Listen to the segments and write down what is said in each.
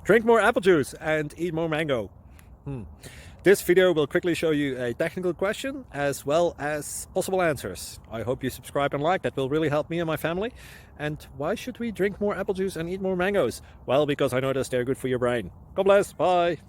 Drink more apple juice and eat more mango. This video will quickly show you a technical question as well as possible answers. I hope you subscribe and like, that will really help me and my family. And why should we drink more apple juice and eat more mangoes? Well, because I noticed they're good for your brain. God bless, bye.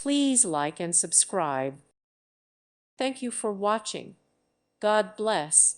Please like and subscribe. Thank you for watching. God bless.